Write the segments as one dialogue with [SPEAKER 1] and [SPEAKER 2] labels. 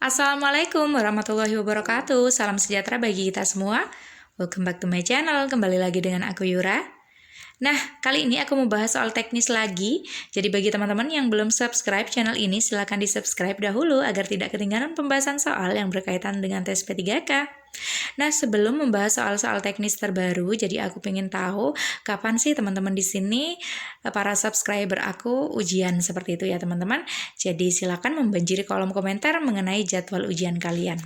[SPEAKER 1] Assalamualaikum warahmatullahi wabarakatuh. Salam sejahtera bagi kita semua. Welcome back to my channel. Kembali lagi dengan aku Yura. Nah, kali ini aku mau bahas soal teknis lagi. Jadi bagi teman-teman yang belum subscribe channel ini, silahkan di-subscribe dahulu agar tidak ketinggalan pembahasan soal yang berkaitan dengan tes P3K. Nah, sebelum membahas soal-soal teknis terbaru, jadi aku pengen tahu kapan sih teman-teman di sini, para subscriber aku ujian seperti itu ya teman-teman. Jadi silakan membanjiri kolom komentar mengenai jadwal ujian kalian.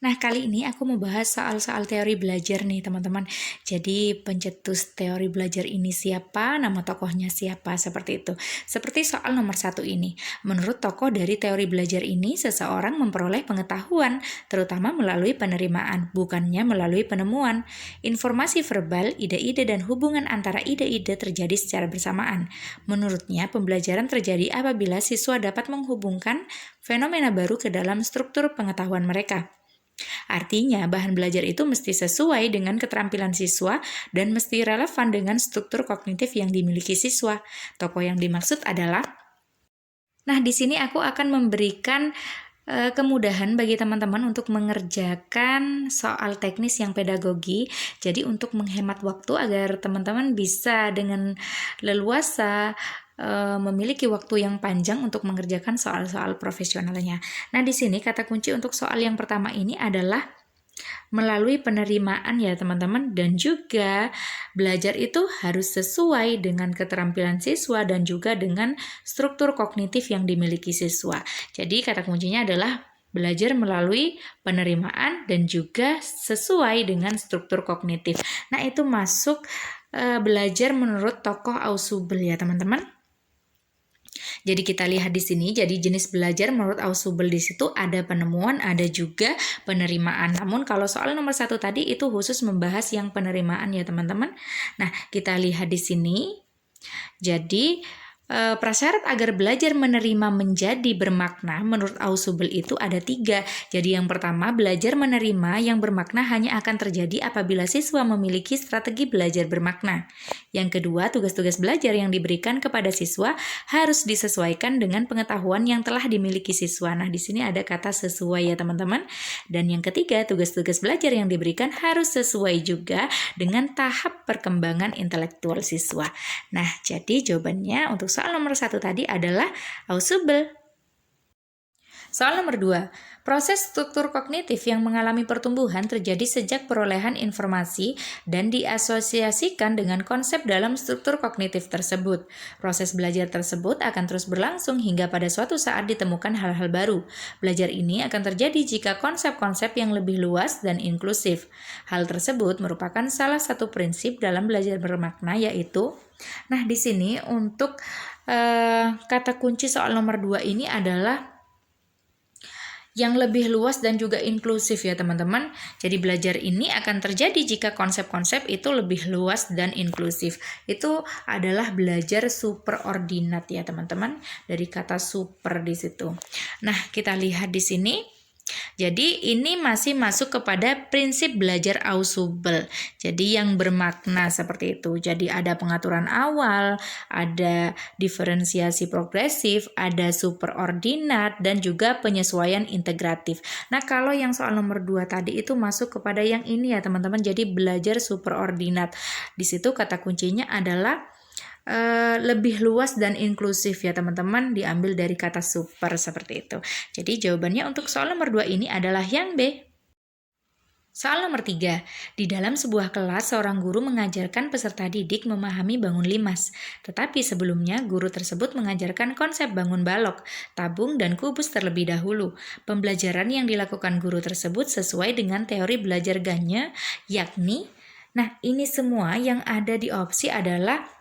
[SPEAKER 1] Nah, kali ini aku mau bahas soal-soal teori belajar nih, teman-teman. Jadi, pencetus teori belajar ini siapa, nama tokohnya siapa, seperti itu. Seperti soal nomor 1 ini. Menurut tokoh dari teori belajar ini, seseorang memperoleh pengetahuan, terutama melalui penerimaan, bukannya melalui penemuan. Informasi verbal, ide-ide, dan hubungan antara ide-ide terjadi secara bersamaan. Menurutnya, pembelajaran terjadi apabila siswa dapat menghubungkan fenomena baru ke dalam struktur pengetahuan mereka. Artinya, bahan belajar itu mesti sesuai dengan keterampilan siswa dan mesti relevan dengan struktur kognitif yang dimiliki siswa. Tokoh yang dimaksud adalah, nah di sini aku akan memberikan kemudahan bagi teman-teman untuk mengerjakan soal teknis yang pedagogi. Jadi untuk menghemat waktu agar teman-teman bisa dengan leluasa memiliki waktu yang panjang untuk mengerjakan soal-soal profesionalnya. Nah, di sini kata kunci untuk soal yang pertama ini adalah melalui penerimaan ya teman-teman, dan juga belajar itu harus sesuai dengan keterampilan siswa dan juga dengan struktur kognitif yang dimiliki siswa. Jadi kata kuncinya adalah belajar melalui penerimaan dan juga sesuai dengan struktur kognitif. Nah, itu masuk belajar menurut tokoh Ausubel ya teman-teman. Jadi kita lihat di sini, jadi jenis belajar menurut Ausubel di situ ada penemuan, ada juga penerimaan. Namun kalau soal nomor 1 tadi itu khusus membahas yang penerimaan ya teman-teman. Nah, kita lihat di sini. Jadi prasyarat agar belajar menerima menjadi bermakna menurut Ausubel itu ada 3. Jadi yang pertama, belajar menerima yang bermakna hanya akan terjadi apabila siswa memiliki strategi belajar bermakna. Yang kedua, tugas-tugas belajar yang diberikan kepada siswa harus disesuaikan dengan pengetahuan yang telah dimiliki siswa. Nah, di sini ada kata sesuai ya teman-teman. Dan yang ketiga, tugas-tugas belajar yang diberikan harus sesuai juga dengan tahap perkembangan intelektual siswa. Nah, jadi jawabannya untuk soal nomor 1 tadi adalah Ausubel. Soal nomor 2, proses struktur kognitif yang mengalami pertumbuhan terjadi sejak perolehan informasi dan diasosiasikan dengan konsep dalam struktur kognitif tersebut. Proses belajar tersebut akan terus berlangsung hingga pada suatu saat ditemukan hal-hal baru. Belajar ini akan terjadi jika konsep-konsep yang lebih luas dan inklusif. Hal tersebut merupakan salah satu prinsip dalam belajar bermakna, yaitu, nah di sini untuk kata kunci soal nomor 2 ini adalah yang lebih luas dan juga inklusif ya teman-teman. Jadi belajar ini akan terjadi jika konsep-konsep itu lebih luas dan inklusif. Itu adalah belajar superordinat ya teman-teman, dari kata super di situ. Nah, kita lihat di sini. Jadi ini masih masuk kepada prinsip belajar Ausubel. Jadi yang bermakna seperti itu. Jadi ada pengaturan awal, ada diferensiasi progresif, ada superordinat, dan juga penyesuaian integratif. Nah, kalau yang soal nomor 2 tadi itu masuk kepada yang ini ya teman-teman. Jadi belajar superordinat. Di situ kata kuncinya adalah lebih luas dan inklusif ya teman-teman, diambil dari kata super seperti itu. Jadi jawabannya untuk soal nomor 2 ini adalah yang B. Soal nomor 3, di dalam sebuah kelas seorang guru mengajarkan peserta didik memahami bangun limas. Tetapi sebelumnya guru tersebut mengajarkan konsep bangun balok, tabung, dan kubus terlebih dahulu. Pembelajaran yang dilakukan guru tersebut sesuai dengan teori belajar Gagne, yakni, nah ini semua yang ada di opsi adalah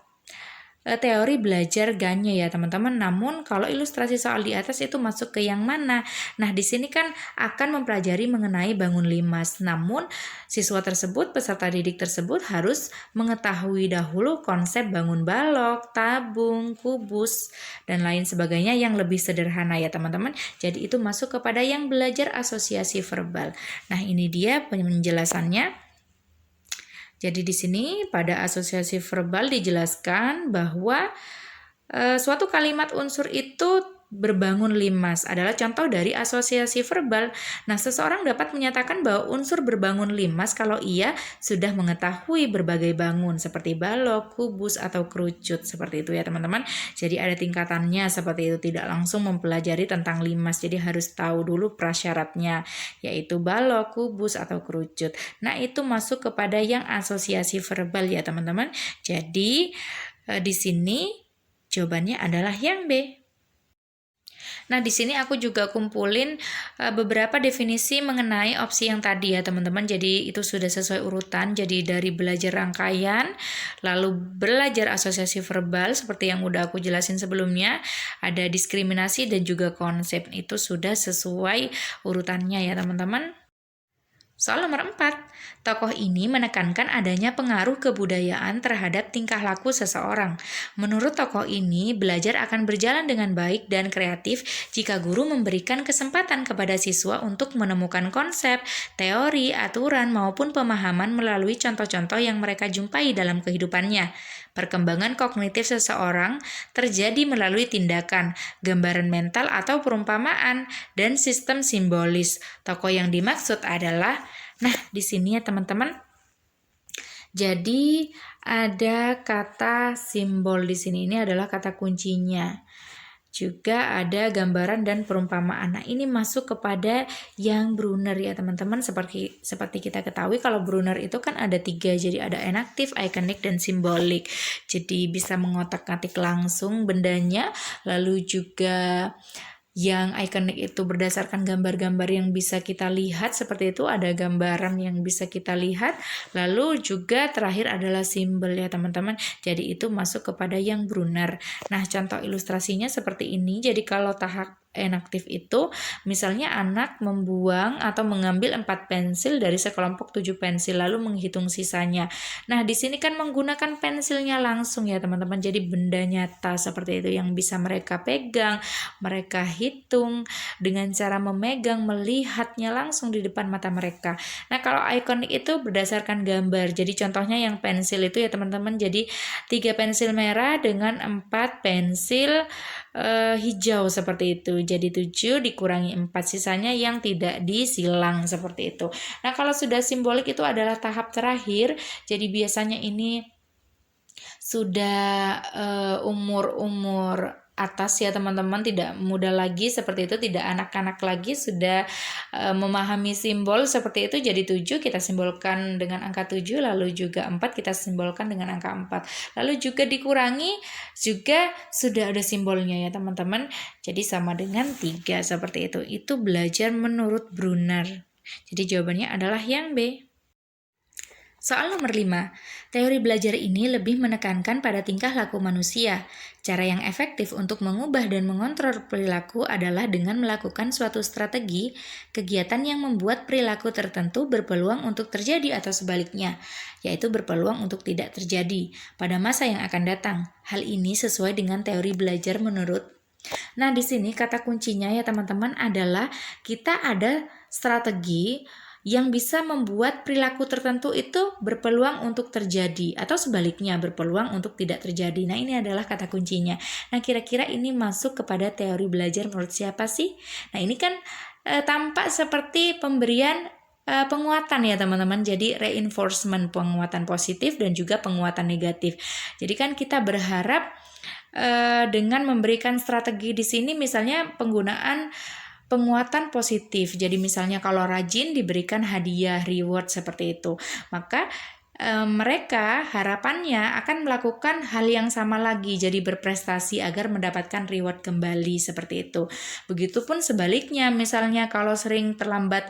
[SPEAKER 1] teori belajar Gagne ya teman-teman. Namun kalau ilustrasi soal di atas itu masuk ke yang mana? Nah, di sini kan akan mempelajari mengenai bangun limas. Namun siswa tersebut, peserta didik tersebut harus mengetahui dahulu konsep bangun balok, tabung, kubus, dan lain sebagainya yang lebih sederhana ya teman-teman. Jadi itu masuk kepada yang belajar asosiasi verbal. Nah, ini dia penjelasannya. Jadi di sini pada asosiasi verbal dijelaskan bahwa suatu kalimat unsur itu berbangun limas adalah contoh dari asosiasi verbal. Nah, seseorang dapat menyatakan bahwa unsur berbangun limas kalau ia sudah mengetahui berbagai bangun seperti balok, kubus, atau kerucut. Seperti itu ya teman-teman. Jadi ada tingkatannya seperti itu, tidak langsung mempelajari tentang limas. Jadi harus tahu dulu prasyaratnya, yaitu balok, kubus, atau kerucut. Nah, itu masuk kepada yang asosiasi verbal ya teman-teman. Jadi di sini jawabannya adalah yang B. Nah, di sini aku juga kumpulin beberapa definisi mengenai opsi yang tadi ya, teman-teman. Jadi itu sudah sesuai urutan. Jadi dari belajar rangkaian, lalu belajar asosiasi verbal seperti yang udah aku jelasin sebelumnya, ada diskriminasi dan juga konsep. Itu sudah sesuai urutannya ya, teman-teman. Soal nomor 4, tokoh ini menekankan adanya pengaruh kebudayaan terhadap tingkah laku seseorang. Menurut tokoh ini, belajar akan berjalan dengan baik dan kreatif jika guru memberikan kesempatan kepada siswa untuk menemukan konsep, teori, aturan, maupun pemahaman melalui contoh-contoh yang mereka jumpai dalam kehidupannya. Perkembangan kognitif seseorang terjadi melalui tindakan, gambaran mental atau perumpamaan, dan sistem simbolis. Tokoh yang dimaksud adalah, nah di sini ya teman-teman, jadi ada kata simbol di sini, ini adalah kata kuncinya. Juga ada gambaran dan perumpamaan. Nah, ini masuk kepada yang Brunner ya teman-teman. Seperti kita ketahui kalau Brunner itu kan ada 3, jadi ada enaktif, ikonik, dan simbolik. Jadi bisa mengotak-atik langsung bendanya, lalu juga yang ikonik itu berdasarkan gambar-gambar yang bisa kita lihat, seperti itu ada gambaran yang bisa kita lihat, lalu juga terakhir adalah simbol ya teman-teman. Jadi itu masuk kepada yang Brunner. Nah, contoh ilustrasinya seperti ini. Jadi kalau tahap enaktif itu misalnya anak membuang atau mengambil 4 pensil dari sekelompok 7 pensil lalu menghitung sisanya. Nah, di sini kan menggunakan pensilnya langsung ya teman-teman. Jadi benda nyata seperti itu yang bisa mereka pegang, mereka hitung dengan cara memegang, melihatnya langsung di depan mata mereka. Nah, kalau ikonik itu berdasarkan gambar. Jadi contohnya yang pensil itu ya teman-teman. Jadi 3 pensil merah dengan 4 pensil hijau seperti itu. Jadi 7 dikurangi 4, sisanya yang tidak disilang seperti itu. Nah, kalau sudah simbolik itu adalah tahap terakhir. Jadi biasanya ini sudah umur atas ya teman-teman, tidak muda lagi seperti itu, tidak anak-anak lagi, sudah memahami simbol seperti itu. Jadi 7 kita simbolkan dengan angka 7, lalu juga 4 kita simbolkan dengan angka 4, lalu juga dikurangi juga sudah ada simbolnya ya teman-teman. Jadi sama dengan 3 seperti itu. Itu belajar menurut Brunner. Jadi jawabannya adalah yang B. Soal nomor 5, teori belajar ini lebih menekankan pada tingkah laku manusia. Cara yang efektif untuk mengubah dan mengontrol perilaku adalah dengan melakukan suatu strategi, kegiatan yang membuat perilaku tertentu berpeluang untuk terjadi atau sebaliknya, yaitu berpeluang untuk tidak terjadi pada masa yang akan datang. Hal ini sesuai dengan teori belajar menurut. Nah, di sini kata kuncinya ya teman-teman adalah kita ada strategi yang bisa membuat perilaku tertentu itu berpeluang untuk terjadi atau sebaliknya berpeluang untuk tidak terjadi. Nah, ini adalah kata kuncinya. Nah, kira-kira ini masuk kepada teori belajar menurut siapa sih? Nah, ini kan tampak seperti pemberian penguatan ya teman-teman. Jadi reinforcement, penguatan positif dan juga penguatan negatif. Jadi kan kita berharap dengan memberikan strategi di sini misalnya penggunaan penguatan positif. Jadi misalnya kalau rajin diberikan hadiah, reward seperti itu. Maka mereka harapannya akan melakukan hal yang sama lagi, jadi berprestasi agar mendapatkan reward kembali seperti itu. Begitupun sebaliknya, misalnya kalau sering terlambat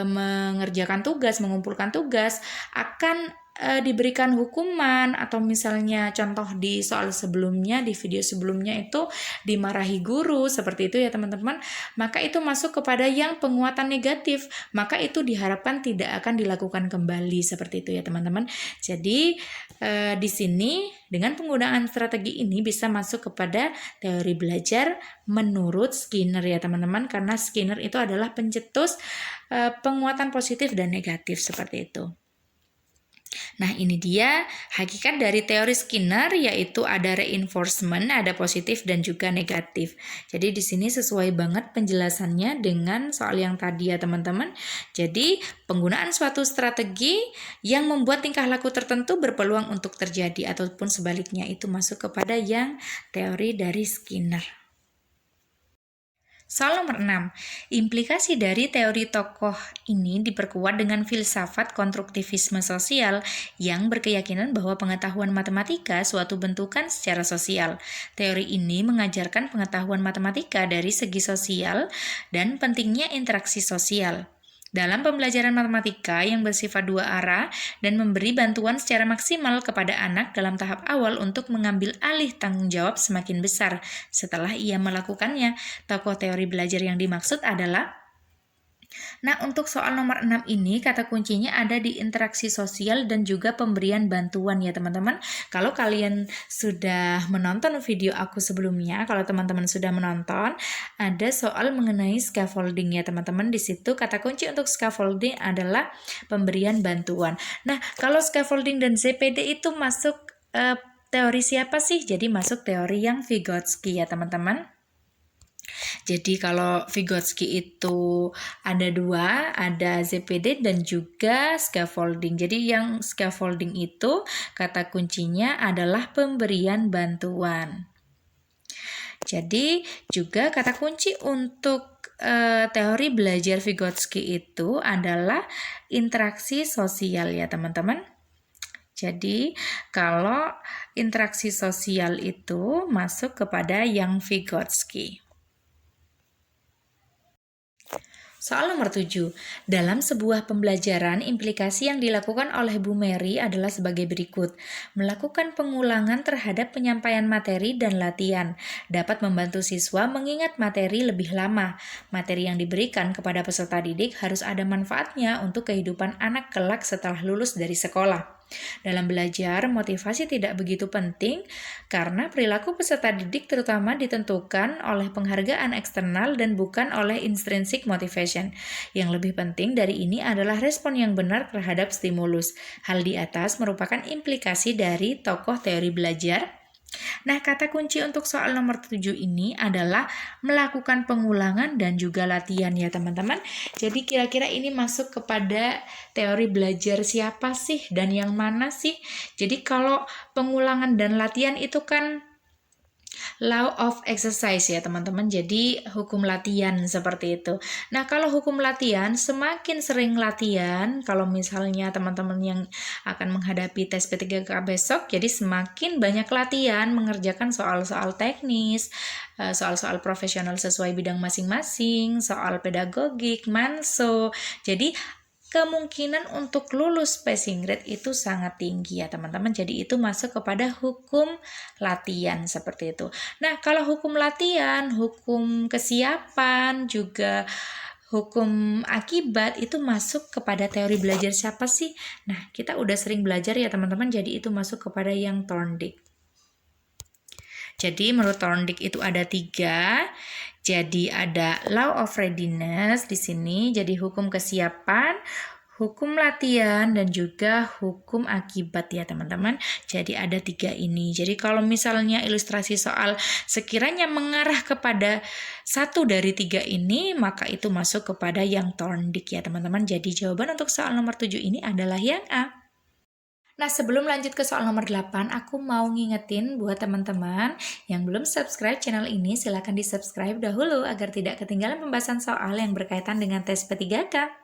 [SPEAKER 1] mengerjakan tugas, mengumpulkan tugas, akan diberikan hukuman, atau misalnya contoh di soal sebelumnya, di video sebelumnya itu dimarahi guru, seperti itu ya teman-teman. Maka itu masuk kepada yang penguatan negatif, maka itu diharapkan tidak akan dilakukan kembali, seperti itu ya teman-teman. Jadi di sini dengan penggunaan strategi ini bisa masuk kepada teori belajar menurut Skinner ya teman-teman, karena Skinner itu adalah pencetus penguatan positif dan negatif seperti itu. Nah, ini dia hakikat dari teori Skinner, yaitu ada reinforcement, ada positif dan juga negatif. Jadi di sini sesuai banget penjelasannya dengan soal yang tadi ya teman-teman. Jadi penggunaan suatu strategi yang membuat tingkah laku tertentu berpeluang untuk terjadi ataupun sebaliknya itu masuk kepada yang teori dari Skinner. Soal nomor 6, implikasi dari teori tokoh ini diperkuat dengan filsafat konstruktivisme sosial yang berkeyakinan bahwa pengetahuan matematika suatu bentukan secara sosial. Teori ini mengajarkan pengetahuan matematika dari segi sosial dan pentingnya interaksi sosial dalam pembelajaran matematika yang bersifat dua arah dan memberi bantuan secara maksimal kepada anak dalam tahap awal untuk mengambil alih tanggung jawab semakin besar setelah ia melakukannya. Tokoh teori belajar yang dimaksud adalah untuk soal nomor 6 ini kata kuncinya ada di interaksi sosial dan juga pemberian bantuan ya teman-teman. Kalau kalian sudah menonton video aku sebelumnya, kalau teman-teman sudah menonton, ada soal mengenai scaffolding ya teman-teman. Di situ kata kunci untuk scaffolding adalah pemberian bantuan. Nah, kalau scaffolding dan ZPD itu masuk teori siapa sih? Jadi masuk teori yang Vygotsky ya teman-teman. Jadi kalau Vygotsky itu ada dua, ada ZPD dan juga scaffolding. Jadi yang scaffolding itu kata kuncinya adalah pemberian bantuan. Jadi juga kata kunci untuk teori belajar Vygotsky itu adalah interaksi sosial ya teman-teman. Jadi kalau interaksi sosial itu masuk kepada yang Vygotsky. Soal nomor 7. Dalam sebuah pembelajaran, implikasi yang dilakukan oleh Bu Mary adalah sebagai berikut. Melakukan pengulangan terhadap penyampaian materi dan latihan dapat membantu siswa mengingat materi lebih lama. Materi yang diberikan kepada peserta didik harus ada manfaatnya untuk kehidupan anak kelak setelah lulus dari sekolah. Dalam belajar, motivasi tidak begitu penting karena perilaku peserta didik terutama ditentukan oleh penghargaan eksternal dan bukan oleh intrinsic motivation. Yang lebih penting dari ini adalah respon yang benar terhadap stimulus. Hal di atas merupakan implikasi dari tokoh teori belajar. Nah, kata kunci untuk soal nomor 7 ini adalah melakukan pengulangan dan juga latihan ya teman-teman. Jadi kira-kira ini masuk kepada teori belajar siapa sih dan yang mana sih? Jadi kalau pengulangan dan latihan itu kan law of exercise ya teman-teman, jadi hukum latihan seperti itu. Nah kalau hukum latihan, semakin sering latihan, kalau misalnya teman-teman yang akan menghadapi tes P3K besok, jadi semakin banyak latihan mengerjakan soal-soal teknis, soal-soal profesional sesuai bidang masing-masing, soal pedagogik, manso, jadi kemungkinan untuk lulus passing grade itu sangat tinggi ya teman-teman. Jadi itu masuk kepada hukum latihan seperti itu. Nah, kalau hukum latihan, hukum kesiapan, juga hukum akibat itu masuk kepada teori belajar siapa sih? Nah, kita udah sering belajar ya teman-teman, jadi itu masuk kepada yang Thorndike. Jadi menurut Thorndike itu ada 3. Jadi ada law of readiness di sini, jadi hukum kesiapan, hukum latihan, dan juga hukum akibat ya teman-teman. Jadi ada 3 ini. Jadi kalau misalnya ilustrasi soal sekiranya mengarah kepada 1 dari 3 ini, maka itu masuk kepada yang Thorndike ya teman-teman. Jadi jawaban untuk soal nomor 7 ini adalah yang A. Nah, sebelum lanjut ke soal nomor 8, aku mau ngingetin buat teman-teman yang belum subscribe channel ini, silahkan di-subscribe dahulu agar tidak ketinggalan pembahasan soal yang berkaitan dengan tes P3K.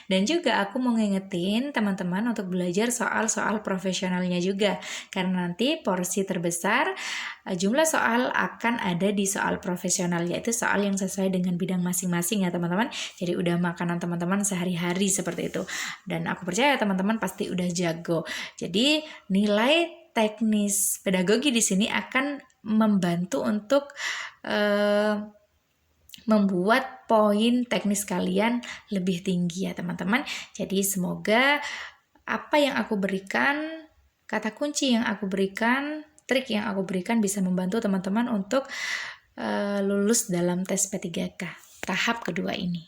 [SPEAKER 1] Dan juga aku mau ngingetin teman-teman untuk belajar soal-soal profesionalnya juga, karena nanti porsi terbesar jumlah soal akan ada di soal profesional, yaitu soal yang sesuai dengan bidang masing-masing ya teman-teman. Jadi udah makanan teman-teman sehari-hari seperti itu. Dan aku percaya teman-teman pasti udah jago. Jadi nilai teknis pedagogi di sini akan membantu untuk membuat poin teknis kalian lebih tinggi ya teman-teman. Jadi semoga apa yang aku berikan, kata kunci yang aku berikan, trik yang aku berikan bisa membantu teman-teman untuk lulus dalam tes P3K tahap kedua ini.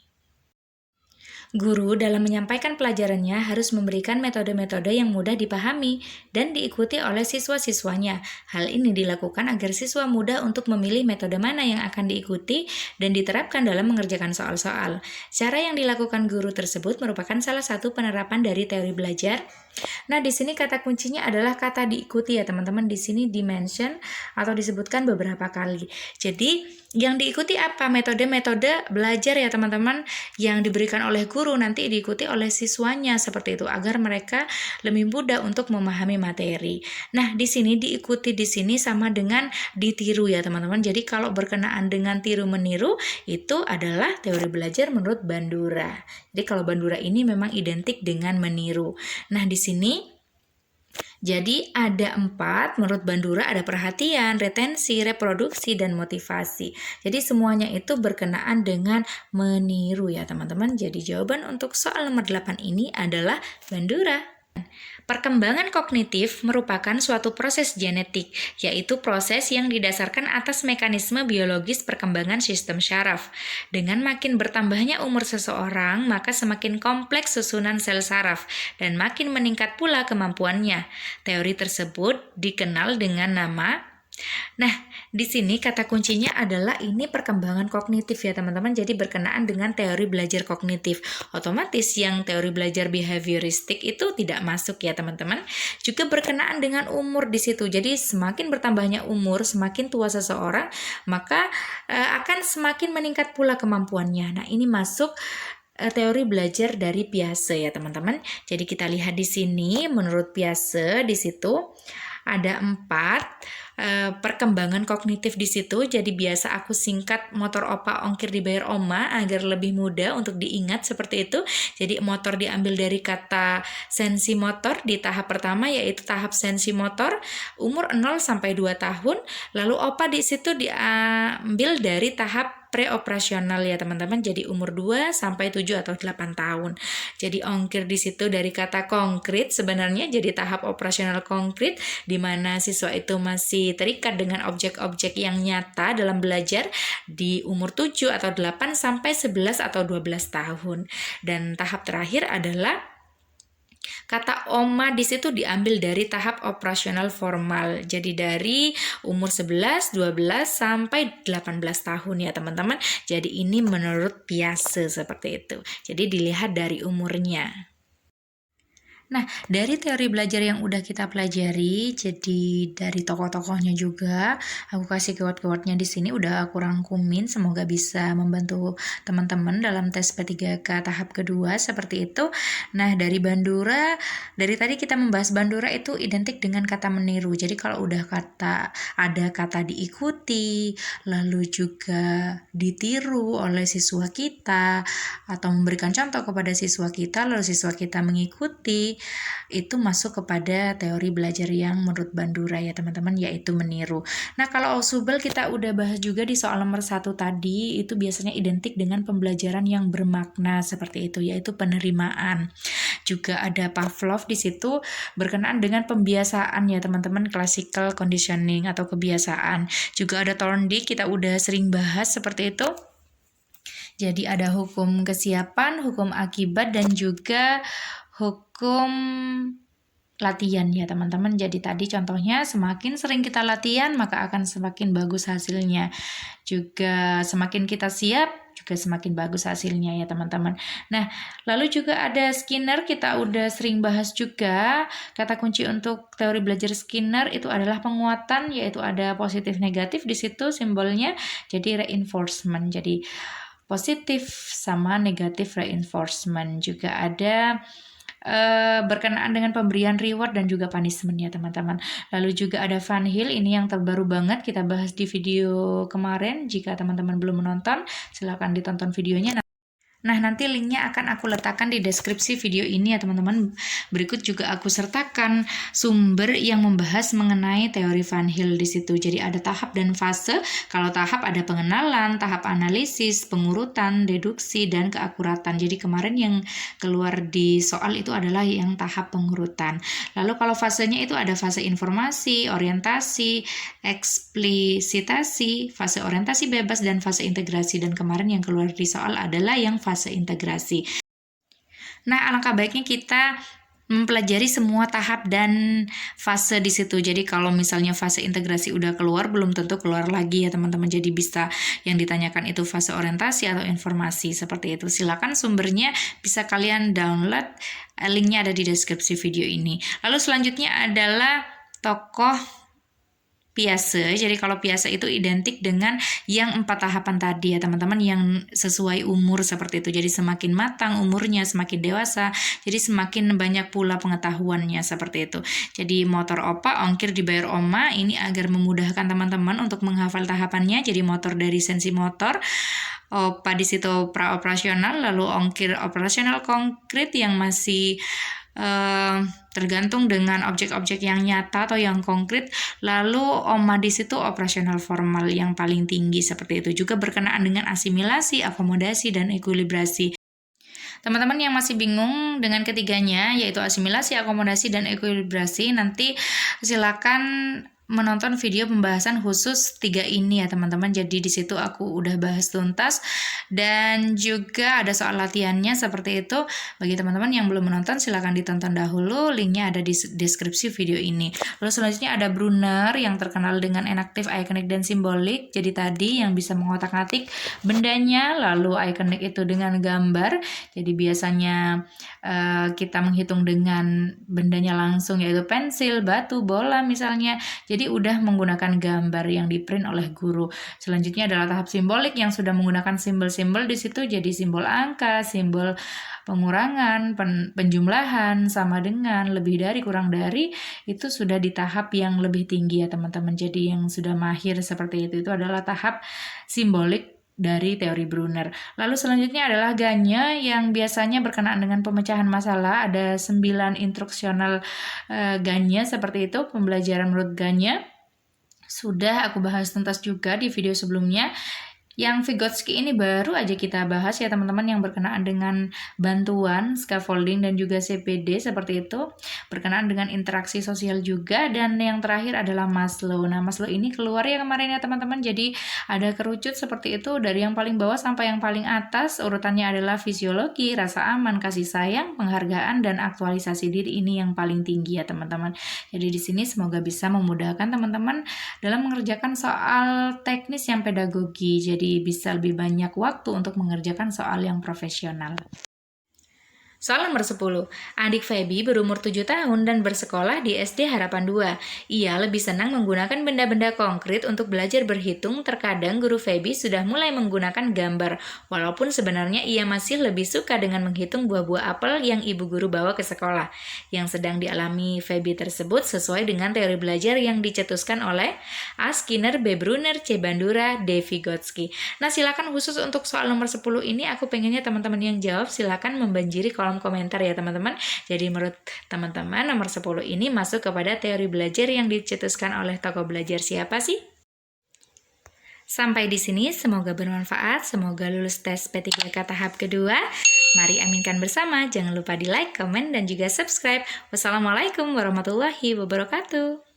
[SPEAKER 1] Guru dalam menyampaikan pelajarannya harus memberikan metode-metode yang mudah dipahami dan diikuti oleh siswa-siswanya. Hal ini dilakukan agar siswa mudah untuk memilih metode mana yang akan diikuti dan diterapkan dalam mengerjakan soal-soal. Cara yang dilakukan guru tersebut merupakan salah satu penerapan dari teori belajar. Nah, di sini kata kuncinya adalah kata diikuti ya teman-teman. Di sini dimention atau disebutkan beberapa kali. Jadi, yang diikuti apa? Metode-metode belajar ya teman-teman yang diberikan oleh guru nanti diikuti oleh siswanya seperti itu agar mereka lebih mudah untuk memahami materi. Nah, di sini diikuti di sini sama dengan ditiru ya teman-teman. Jadi kalau berkenaan dengan tiru meniru itu adalah teori belajar menurut Bandura. Jadi kalau Bandura ini memang identik dengan meniru. Nah, di sini jadi ada 4, menurut Bandura ada perhatian, retensi, reproduksi, dan motivasi. Jadi semuanya itu berkenaan dengan meniru ya teman-teman. Jadi jawaban untuk soal nomor 8 ini adalah Bandura. Perkembangan kognitif merupakan suatu proses genetik, yaitu proses yang didasarkan atas mekanisme biologis perkembangan sistem syaraf. Dengan makin bertambahnya umur seseorang, maka semakin kompleks susunan sel saraf dan makin meningkat pula kemampuannya. Teori tersebut dikenal dengan nama. Nah, di sini kata kuncinya adalah ini perkembangan kognitif ya teman-teman. Jadi berkenaan dengan teori belajar kognitif. Otomatis yang teori belajar behavioristik itu tidak masuk ya teman-teman. Juga berkenaan dengan umur di situ. Jadi semakin bertambahnya umur, semakin tua seseorang, maka akan semakin meningkat pula kemampuannya. Nah, ini masuk teori belajar dari Piaget ya teman-teman. Jadi kita lihat di sini menurut Piaget di situ ada 4 perkembangan kognitif di situ. Jadi biasa aku singkat motor opa ongkir dibayar oma agar lebih mudah untuk diingat seperti itu. Jadi motor diambil dari kata sensi motor di tahap pertama yaitu tahap sensi motor umur 0 sampai 2 tahun. Lalu opa di situ diambil dari tahap preoperasional ya teman-teman. Jadi umur 2 sampai 7 atau 8 tahun. Jadi ongkir di situ dari kata konkret sebenarnya jadi tahap operasional konkret di mana siswa itu masih terikat dengan objek-objek yang nyata dalam belajar di umur 7 atau 8 sampai 11 atau 12 tahun. Dan tahap terakhir adalah kata oma di situ diambil dari tahap operasional formal. Jadi dari umur 11, 12 sampai 18 tahun ya teman-teman. Jadi ini menurut Piaget seperti itu. Jadi dilihat dari umurnya. Nah, dari teori belajar yang udah kita pelajari, jadi dari tokoh-tokohnya juga, aku kasih keyword-keywordnya di sini udah aku rangkumin, semoga bisa membantu teman-teman dalam tes P3K tahap kedua seperti itu. Nah, dari Bandura, dari tadi kita membahas Bandura itu identik dengan kata meniru. Jadi kalau udah ada kata diikuti, lalu juga ditiru oleh siswa kita, atau memberikan contoh kepada siswa kita, lalu siswa kita mengikuti, itu masuk kepada teori belajar yang menurut Bandura ya teman-teman, yaitu meniru. Nah, kalau Ausubel kita udah bahas juga di soal nomor 1 tadi, itu biasanya identik dengan pembelajaran yang bermakna seperti itu, yaitu penerimaan. Juga ada Pavlov di situ berkenaan dengan pembiasaan ya teman-teman, classical conditioning atau kebiasaan. Juga ada Thorndike, kita udah sering bahas seperti itu. Jadi ada hukum kesiapan, hukum akibat, dan juga hukum latihan ya teman-teman. Jadi tadi contohnya semakin sering kita latihan maka akan semakin bagus hasilnya. Juga semakin kita siap juga semakin bagus hasilnya ya teman-teman. Nah, lalu juga ada Skinner, kita udah sering bahas juga. Kata kunci untuk teori belajar Skinner itu adalah penguatan, yaitu ada positif negatif di situ simbolnya. Jadi reinforcement. Jadi positif sama negatif reinforcement. Juga ada berkenaan dengan pemberian reward dan juga punishment ya teman-teman. Lalu juga ada Van Hill, ini yang terbaru banget kita bahas di video kemarin. Jika teman-teman belum menonton, silahkan ditonton videonya. Nah, nanti linknya akan aku letakkan di deskripsi video ini ya teman-teman. Berikut juga aku sertakan sumber yang membahas mengenai teori Van Hill di situ. Jadi ada tahap dan fase. Kalau tahap ada pengenalan, tahap analisis, pengurutan, deduksi, dan keakuratan. Jadi kemarin yang keluar di soal itu adalah yang tahap pengurutan. Lalu kalau fasenya itu ada fase informasi, orientasi, eksplisitasi, fase orientasi bebas, dan fase integrasi. Dan kemarin yang keluar di soal adalah yang fase integrasi. Nah, alangkah baiknya kita mempelajari semua tahap dan fase di situ. Jadi kalau misalnya fase integrasi udah keluar, belum tentu keluar lagi ya teman-teman. Jadi bisa yang ditanyakan itu fase orientasi atau informasi seperti itu. Silakan sumbernya bisa kalian download, linknya ada di deskripsi video ini. Lalu selanjutnya adalah tokoh Piase. Jadi kalau Piase itu identik dengan yang 4 tahapan tadi ya teman-teman, yang sesuai umur seperti itu. Jadi semakin matang umurnya, semakin dewasa, jadi semakin banyak pula pengetahuannya seperti itu. Jadi motor opa, ongkir dibayar oma, ini agar memudahkan teman-teman untuk menghafal tahapannya. Jadi motor dari sensi motor, opa di situ praoperasional, lalu ongkir operasional konkret yang masih tergantung dengan objek-objek yang nyata atau yang konkret. Lalu OMA di situ operasional formal yang paling tinggi seperti itu. Juga berkenaan dengan asimilasi, akomodasi, dan ekuilibrasi. Teman-teman yang masih bingung dengan ketiganya, yaitu asimilasi, akomodasi, dan ekuilibrasi, nanti silakan menonton video pembahasan khusus 3 ini ya teman-teman. Jadi di situ aku udah bahas tuntas dan juga ada soal latihannya seperti itu. Bagi teman-teman yang belum menonton silahkan ditonton dahulu, linknya ada di deskripsi video ini. Lalu selanjutnya ada Brunner yang terkenal dengan enaktif, ikonik, dan simbolik. Jadi tadi yang bisa mengotak-atik bendanya, lalu ikonik itu dengan gambar. Jadi biasanya kita menghitung dengan bendanya langsung, yaitu pensil, batu, bola misalnya. Jadi udah menggunakan gambar yang di-print oleh guru. Selanjutnya adalah tahap simbolik yang sudah menggunakan simbol-simbol di situ. Jadi simbol angka, simbol pengurangan, penjumlahan, sama dengan, lebih dari, kurang dari, itu sudah di tahap yang lebih tinggi ya teman-teman. Jadi yang sudah mahir seperti itu adalah tahap simbolik dari teori Brunner. Lalu selanjutnya adalah Gagne yang biasanya berkenaan dengan pemecahan masalah. Ada 9 instruksional Gagne seperti itu, pembelajaran menurut Gagne. Sudah aku bahas tuntas juga di video sebelumnya. Yang Vygotsky ini baru aja kita bahas ya teman-teman, yang berkenaan dengan bantuan, scaffolding, dan juga CPD seperti itu. Berkenaan dengan interaksi sosial juga. Dan yang terakhir adalah Maslow. Nah, Maslow ini keluar ya kemarin ya teman-teman. Jadi ada kerucut seperti itu dari yang paling bawah sampai yang paling atas. Urutannya adalah fisiologi, rasa aman, kasih sayang, penghargaan, dan aktualisasi diri. Ini yang paling tinggi ya teman-teman. Jadi di sini semoga bisa memudahkan teman-teman dalam mengerjakan soal teknis yang pedagogi. Jadi bisa lebih banyak waktu untuk mengerjakan soal yang profesional. Soal nomor 10. Adik Feby berumur 7 tahun dan bersekolah di SD Harapan 2. Ia lebih senang menggunakan benda-benda konkret untuk belajar berhitung. Terkadang guru Feby sudah mulai menggunakan gambar, walaupun sebenarnya ia masih lebih suka dengan menghitung buah-buah apel yang ibu guru bawa ke sekolah. Yang sedang dialami Feby tersebut sesuai dengan teori belajar yang dicetuskan oleh A. Skinner, B. Brunner, C. Bandura, D. Vygotsky. Nah, silakan khusus untuk soal nomor 10 ini aku pengennya teman-teman yang jawab silakan membanjiri kolom komentar ya teman-teman. Jadi menurut teman-teman nomor 10 ini masuk kepada teori belajar yang dicetuskan oleh tokoh belajar siapa sih? Sampai di sini semoga bermanfaat, semoga lulus tes P3K tahap kedua. Mari aminkan bersama, jangan lupa di like, komen, dan juga subscribe. Wassalamualaikum warahmatullahi wabarakatuh.